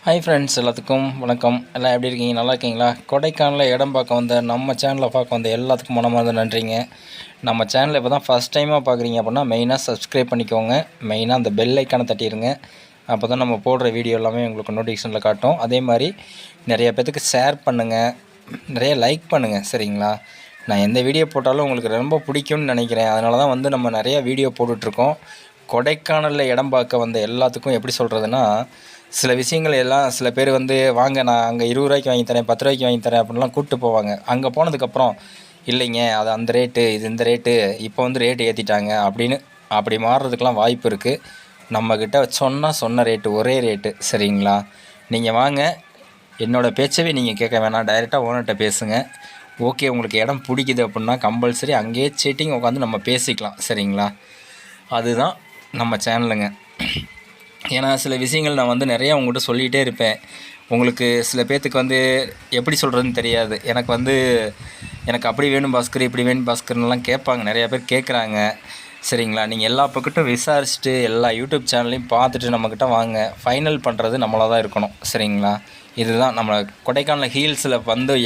Hi friends, எல்லாத்துக்கும் வணக்கம். எல்லாம் எப்படி இருக்கீங்க? நல்லா இருக்கீங்களா? கொடைக்கானலில் இடம் பார்க்க வந்த நம்ம சேனலை பார்க்க வந்த எல்லாத்துக்கும் மனமார்ந்த நன்றிங்க. நம்ம சேனலை இப்போ தான் ஃபஸ்ட் டைமாக பார்க்குறீங்க அப்படின்னா மெயினாக சப்ஸ்கிரைப் பண்ணிக்கோங்க. மெயினாக அந்த பெல் ஐக்கானை தட்டிடுங்க. அப்போ தான் நம்ம போடுற வீடியோ எல்லாமே உங்களுக்கு நோட்டிஃபிகேஷனில் காட்டும். அதே மாதிரி நிறைய பேத்துக்கு ஷேர் பண்ணுங்கள், நிறைய லைக் பண்ணுங்கள். சரிங்களா? நான் எந்த வீடியோ போட்டாலும் உங்களுக்கு ரொம்ப பிடிக்கும்னு நினைக்கிறேன். அதனால தான் நம்ம நிறையா வீடியோ போட்டுட்ருக்கோம். கொடைக்கானலில் இடம் பார்க்க வந்த எல்லாத்துக்கும் எப்படி சொல்கிறதுனா, சில விஷயங்கள் எல்லாம் சில பேர் வாங்க நான் அங்கே 20 ரூபாய்க்கு வாங்கி தரேன், 10 ரூபாய்க்கு வாங்கி தரேன் அப்படின்லாம் கூப்பிட்டு போவாங்க. அங்கே போனதுக்கப்புறம் இல்லைங்க, அது அந்த ரேட்டு, இது இந்த ரேட்டு, இப்போ ரேட்டு ஏற்றிட்டாங்க அப்படின்னு அப்படி மாறுறதுக்கெலாம் வாய்ப்பு இருக்குது. நம்மக்கிட்ட சொன்ன ரேட்டு ஒரே ரேட்டு. சரிங்களா? நீங்கள் வாங்க, என்னோடய பேச்சவே நீங்கள் கேட்க வேணாம், டைரெக்டாக ஓனர்கிட்ட பேசுங்க. ஓகே, உங்களுக்கு இடம் பிடிக்குது அப்படின்னா கம்பல்சரி அங்கேயே சீட்டிங் உட்காந்து நம்ம பேசிக்கலாம். சரிங்களா? அதுதான் நம்ம சேனலுங்க. ஏன்னா சில விஷயங்கள் நான் நிறையா உங்கள்கிட்ட சொல்லிகிட்டே இருப்பேன். உங்களுக்கு சில பேர்த்துக்கு எப்படி சொல்கிறதுன்னு தெரியாது. எனக்கு அப்படி வேணும் பாஸ்கர், இப்படி வேணும் பாஸ்கர்லாம் கேட்பாங்க, நிறையா பேர் கேட்குறாங்க. சரிங்களா? நீங்கள் எல்லா பக்கட்டும் விசாரிச்சுட்டு எல்லா யூடியூப் சேனல்லையும் பார்த்துட்டு நம்மக்கிட்ட வாங்க. ஃபைனல் பண்ணுறது நம்மளாக தான் இருக்கணும். சரிங்களா? இதுதான் நம்ம கொடைக்கானல் ஹீல்ஸில்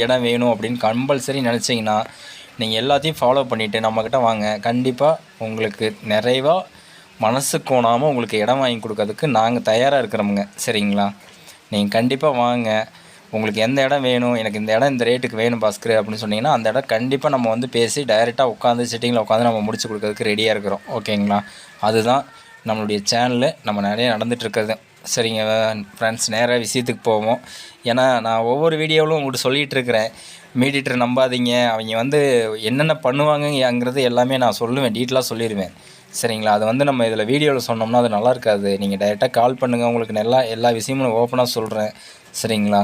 இடம் வேணும் அப்படின்னு கம்பல்சரி நினச்சிங்கன்னா நீங்கள் எல்லாத்தையும் ஃபாலோ பண்ணிவிட்டு நம்மக்கிட்ட வாங்க. கண்டிப்பாக உங்களுக்கு நிறைவாக மனசு கோணாமல் உங்களுக்கு இடம் வாங்கி கொடுக்கறதுக்கு நாங்கள் தயாராக இருக்கிறோமுங்க. சரிங்களா? நீங்கள் கண்டிப்பாக வாங்க. உங்களுக்கு எந்த இடம் வேணும், எனக்கு இந்த இடம் இந்த ரேட்டுக்கு வேணும் பாஸ்கர் அப்படின்னு சொன்னிங்கன்னா அந்த இடம் கண்டிப்பாக நம்ம பேசி டைரெக்டாக உட்காந்து சிட்டிங்கில் உட்காந்து நம்ம முடிச்சு கொடுக்கறதுக்கு ரெடியாக இருக்கிறோம். ஓகேங்களா? அதுதான் நம்மளுடைய சேனலில் நம்ம நிறைய நடந்துகிட்ருக்கிறது. சரிங்க ஃப்ரெண்ட்ஸ், நேராக விஷயத்துக்கு போவோம். ஏன்னா நான் ஒவ்வொரு வீடியோவிலும் உங்கள்கிட்ட சொல்லிகிட்டு இருக்கிறேன், மீடியேட்டர் நம்பாதீங்க, அவங்க என்னென்ன பண்ணுவாங்கங்கிறது எல்லாமே நான் சொல்லுவேன், டீட்டெயிலாக சொல்லிடுவேன். சரிங்களா? அது நம்ம இதில் வீடியோவில் சொன்னோம்னா அது நல்லா இருக்காது. நீங்கள் டைரெக்டாக கால் பண்ணுங்கள், உங்களுக்கு எல்லா விஷயமும் ஓப்பனாக சொல்கிறேன். சரிங்களா?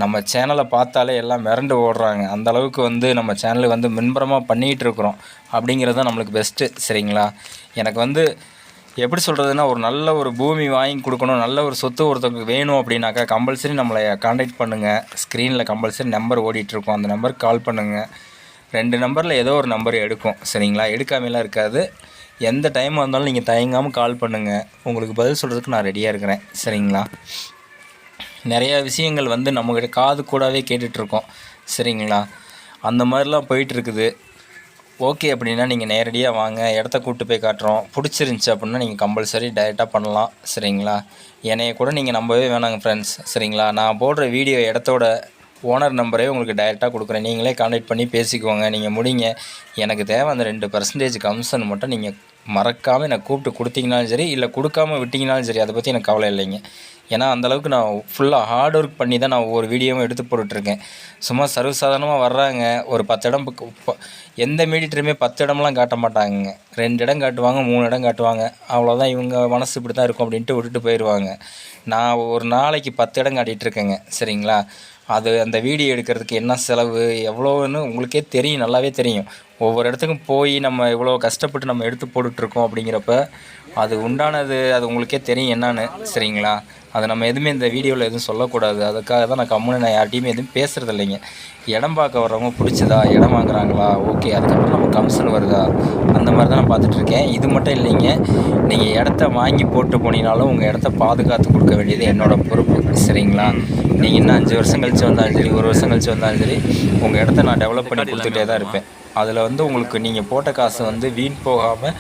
நம்ம சேனலை பார்த்தாலே எல்லாம் மிரண்டு ஓடுறாங்க. அந்தளவுக்கு நம்ம சேனல் முன்புறமாக பண்ணிகிட்டு இருக்கிறோம். அப்படிங்கிறது தான் நம்மளுக்கு பெஸ்ட்டு. சரிங்களா? எனக்கு எப்படி சொல்கிறதுனா, ஒரு நல்ல ஒரு பூமி வாங்கி கொடுக்கணும், நல்ல ஒரு சொத்து ஒருத்தருக்கு வேணும் அப்படின்னாக்கா கம்பல்சரி நம்மளை கான்டாக்ட் பண்ணுங்கள். ஸ்க்ரீனில் கம்பல்சரி நம்பர் ஓடிட்டுருக்கோம், அந்த நம்பருக்கு கால் பண்ணுங்கள். 2 நம்பரில் ஏதோ ஒரு நம்பர் எடுக்கும். சரிங்களா? எடுக்காமலாம் இருக்காது. எந்த டைம் வந்தாலும் நீங்கள் தயங்காமல் கால் பண்ணுங்கள், உங்களுக்கு பதில் சொல்கிறதுக்கு நான் ரெடியாக இருக்கிறேன். சரிங்களா? நிறையா விஷயங்கள் நம்மக்கிட்ட காது கூடவே கேட்டுட்ருக்கோம். சரிங்களா? அந்த மாதிரிலாம் போயிட்டுருக்குது. ஓகே அப்படின்னா நீங்கள் நேரடியாக வாங்க, இடத்த கூப்பிட்டு போய் காட்டுறோம். பிடிச்சிருந்துச்சி அப்படின்னா நீங்கள் கம்பல்சரி டைரெக்டாக பண்ணலாம். சரிங்களா? என்னைய கூட நீங்கள் நம்பவே வேணாங்க ஃப்ரெண்ட்ஸ். சரிங்களா? நான் போடுற வீடியோ இடத்தோட ஓனர் நம்பரே உங்களுக்கு டைரெக்டாக கொடுக்குறேன். நீங்களே கான்டாக்ட் பண்ணி பேசிக்கோங்க. நீங்கள் முடிங்க, எனக்கு தேவை அந்த 2% கமிஷன் மட்டும் நீங்கள் மறக்காமல் எனக்கு கூப்பிட்டு கொடுத்தீங்கனாலும் சரி, இல்லை கொடுக்காமல் விட்டிங்கனாலும் சரி, அதை பற்றி எனக்கு கவலை இல்லைங்க. ஏன்னா அந்தளவுக்கு நான் ஃபுல்லாக ஹார்ட் ஒர்க் பண்ணி தான் நான் ஒவ்வொரு வீடியோவும் எடுத்து போட்டுட்ருக்கேன். சும்மா சர்வசாதாரணமாக வர்றாங்க, ஒரு 10 இடம் எந்த மீடியேட்டருமே 10 இடம்லாம் காட்ட மாட்டாங்க. 2 இடம் காட்டுவாங்க, 3 இடம் காட்டுவாங்க. அவ்வளோதான், இவங்க மனசு இப்படி தான் இருக்கும் அப்படின்ட்டு விட்டுட்டு போயிடுவாங்க. நான் ஒரு நாளைக்கு 10 இடம் காட்டிகிட்ருக்கேங்க. சரிங்களா? அந்த வீடியோ எடுக்கிறதுக்கு என்ன செலவு எவ்வளோன்னு உங்களுக்கே தெரியும், நல்லாவே தெரியும். ஒவ்வொரு இடத்துக்கும் போய் நம்ம இவ்வளோ கஷ்டப்பட்டு நம்ம எடுத்து போட்டுட்ருக்கோம் அப்படிங்கிறப்ப அது உண்டானது அது உங்களுக்கே தெரியும் என்னான்னு. சரிங்களா? அதை நம்ம எதுவுமே இந்த வீடியோவில் எதுவும் சொல்லக்கூடாது. அதுக்காக தான் நான் யார்ட்டையுமே எதுவும் பேசுகிறது இல்லைங்க. இடம் பார்க்க வர்றவங்க பிடிச்சதா, இடம் வாங்குறாங்களா, ஓகே, அதுக்கப்புறம் நம்ம கமிஷன் வருதா, அந்த மாதிரி தான் நான் பார்த்துட்ருக்கேன். இது மட்டும் இல்லைங்க, நீங்கள் இடத்த வாங்கி போட்டு போனீங்கனாலும் உங்கள் இடத்த பாதுகாத்து கொடுக்க வேண்டியது என்னோடய பொறுப்பு. சரிங்களா? நீங்கள் இன்னும் 5 வருஷம் கழித்து வந்தாலும் சரி, 1 வருஷம் கழித்து வந்தாலும் சரி, உங்கள் இடத்த நான் டெவலப் பண்ணி கொடுத்துட்டே தான் இருப்பேன். அதில் உங்களுக்கு நீங்கள் போட்ட காசு வீண் போகாமல்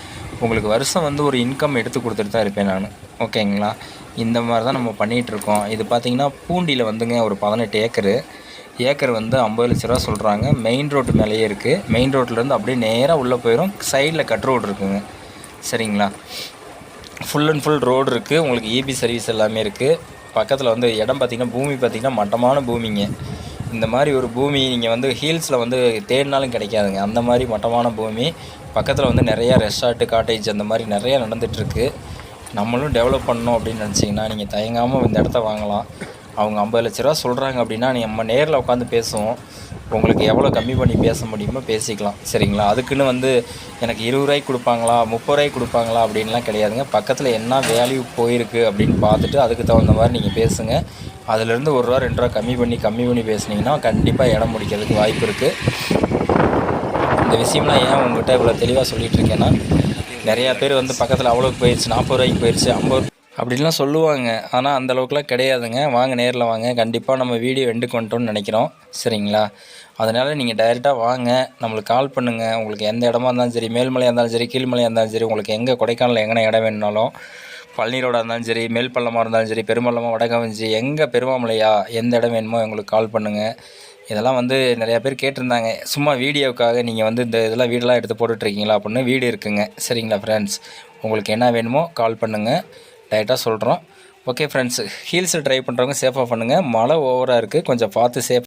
உங்களுக்கு வருஷம் ஒரு இன்கம் எடுத்து கொடுத்துட்டு தான் இருப்பேன் நான். ஓகேங்களா? இந்த மாதிரி தான் நம்ம பண்ணிகிட்ருக்கோம். இது பார்த்திங்கன்னா பூண்டியில் ஒரு 18 ஏக்கர் 50 லட்ச ரூபா சொல்கிறாங்க. மெயின் ரோட்டு மேலேயே இருக்குது. மெயின் ரோட்லேருந்து அப்படியே நேராக உள்ளே போயிடும். சைடில் கட் ரோடு இருக்குங்க. சரிங்களா? ஃபுல் அண்ட் ஃபுல் ரோடு இருக்குது. உங்களுக்கு இபி சர்வீஸ் எல்லாமே இருக்குது. பக்கத்தில் இடம் பார்த்திங்கன்னா பூமி பார்த்திங்கன்னா மட்டமான பூமிங்க. இந்த மாதிரி ஒரு பூமி நீங்கள் ஹீல்ஸில் தேடினாலும் கிடைக்காதுங்க. அந்த மாதிரி மட்டமான பூமி. பக்கத்தில் நிறையா ரெசார்ட்டு, காட்டேஜ் அந்த மாதிரி நிறையா நடந்துகிட்ருக்கு. நம்மளும் டெவலப் பண்ணணும் அப்படின்னு நினச்சிங்கன்னா நீங்கள் தயங்காமல் இந்த இடத்த வாங்கலாம். அவங்க 50 லட்ச ரூபா சொல்கிறாங்க அப்படின்னா நம்ம நேரில் உட்காந்து பேசுவோம். உங்களுக்கு எவ்வளோ கம்மி பண்ணி பேச முடியுமோ பேசிக்கலாம். சரிங்களா? அதுக்குன்னு எனக்கு 20 ரூபாய்க்கு கொடுப்பாங்களா, 30 ரூபாய்க்கு கொடுப்பாங்களா அப்படின்லாம் கிடையாதுங்க. பக்கத்தில் என்ன வேல்யூ போயிருக்கு அப்படின்னு பார்த்துட்டு அதுக்கு தகுந்த மாதிரி நீங்கள் பேசுங்க. அதிலேருந்து 1 ரூபா 2 ரூபா கம்மி பண்ணி பேசுனீங்கன்னா கண்டிப்பாக இடம் முடிக்கிறதுக்கு வாய்ப்பு இருக்குது. இந்த விஷயம்லாம் ஏன் உங்கள்கிட்ட இவ்வளோ தெளிவாக சொல்லிகிட்டு இருக்கேன்னா, நிறையா பேர் பக்கத்தில் அவ்வளோக்கு போயிடுச்சு, 40 ரூபாய்க்கு போயிடுச்சு, அப்படின்லாம் சொல்லுவாங்க. ஆனால் அந்த அளவுக்குலாம் கிடையாதுங்க. வாங்க நேரில் வாங்க. கண்டிப்பாக நம்ம வீடியோ எண்டுக்கு வந்துட்டோம்னு நினைக்கிறோம். சரிங்களா? அதனால் நீங்கள் டைரெக்டாக வாங்க. நம்மளுக்கு கால் பண்ணுங்கள். உங்களுக்கு எந்த இடமா இருந்தாலும் சரி, மேல்மலையாக இருந்தாலும் சரி, கீழ்மலையாக இருந்தாலும் சரி, உங்களுக்கு எங்கே கொடைக்கானலில் எங்கன இடம் வேணுனாலும், பழனி ரோடாக இருந்தாலும் சரி, மேல் பள்ளமாக இருந்தாலும் சரி, பெரும்பள்ளமாக, வடகாவஞ்சி, எங்கே பெருமாமலையா எந்த இடம் வேணுமோ எங்களுக்கு கால் பண்ணுங்கள். இதெல்லாம் வந்து நிறையா பேர் கேட்டிருந்தாங்க. சும்மா வீடியோவுக்காக நீங்கள் வந்து இந்த இதெல்லாம் வீடெல்லாம் எடுத்து போட்டுட்ருக்கீங்களா அப்படின்னு. வீடு இருக்குங்க. சரிங்களா ஃப்ரெண்ட்ஸ்? உங்களுக்கு என்ன வேணுமோ கால் பண்ணுங்கள். டைரெக்டாக சொல்கிறோம். ஓகே ஃப்ரெண்ட்ஸ், ஹீல்ஸில் ட்ரை பண்ணுறவங்க சேஃபாக பண்ணுங்கள். மழை ஓவராக இருக்குது, கொஞ்சம் பார்த்து சேஃப்